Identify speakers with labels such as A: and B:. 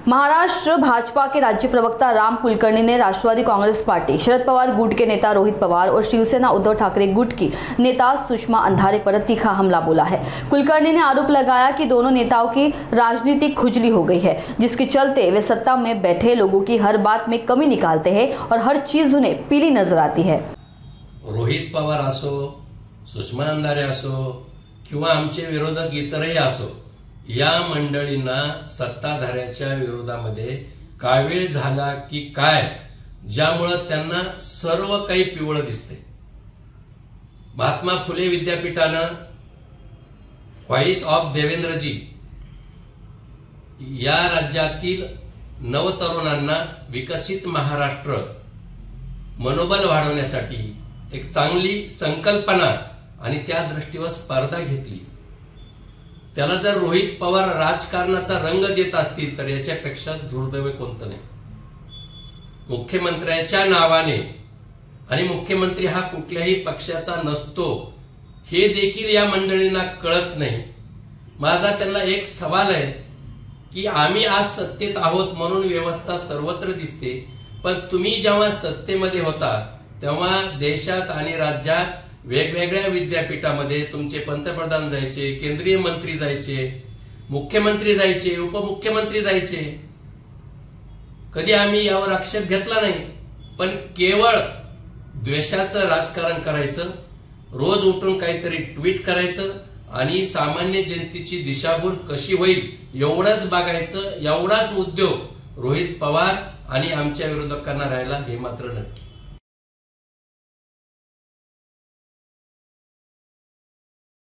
A: महाराष्ट्र भाजपा के राज्य प्रवक्ता राम कुलकर्णी ने राष्ट्रवादी कांग्रेस पार्टी शरद पवार गुट के नेता रोहित पवार और शिवसेना उद्धव ठाकरे गुट की नेता सुषमा अंधारे पर तीखा हमला बोला है। कुलकर्णी ने आरोप लगाया कि दोनों नेताओं की राजनीतिक खुजली हो गई है, जिसके चलते वे सत्ता में बैठे लोगों की हर बात में कमी निकालते हैं और हर चीज उन्हें पीली नजर आती है।
B: रोहित पवार असो, सुषमा अंधारे असो किंवा आमचे विरोधक इतरही असो, या मंडळींना सत्ताधाऱ्याच्या विरोधामध्ये कावीळ झाला की काय, ज्यामुळे त्यांना सर्व काही पिवळं दिसते। महात्मा फुले विद्यापीठानं व्हॉइस ऑफ देवेंद्रजी या राज्यातील नवतरुणांना विकसित महाराष्ट्र मनोबल वाढवण्यासाठी एक चांगली संकल्पना आणि त्या दृष्टीवर स्पर्धा घेतली। त्याला जर रोहित पवार राजकारणाचा रंग देत असतील तर याच्यापेक्षा दुर्दैव कोणतं नाही। मुख्यमंत्र्याच्या नावाने, आणि मुख्यमंत्री हा कुठल्याही पक्षाचा नसतो हे देखील या मंडळींना कळत नाही। माझा त्यांना एक सवाल आहे की आम्ही आज सत्तेत आहोत म्हणून व्यवस्था सर्वत्र दिसते, पण तुम्ही जेव्हा सत्तेमध्ये होता तेव्हा देशात आणि राज्यात वेगवेगळ्या विद्यापीठामध्ये तुमचे पंतप्रधान जायचे, केंद्रीय मंत्री जायचे, मुख्यमंत्री जायचे, उपमुख्यमंत्री जायचे। कधी आम्ही यावर आक्षेप घेतला नाही, पण केवळ द्वेषाचं राजकारण करायचं, रोज उठून काहीतरी ट्विट करायचं आणि सामान्य जनतेची दिशाभूल कशी होईल एवढंच बघायचं। एवढाच उद्योग रोहित पवार आणि आमच्या विरोधकांना राहिला हे मात्र नक्की।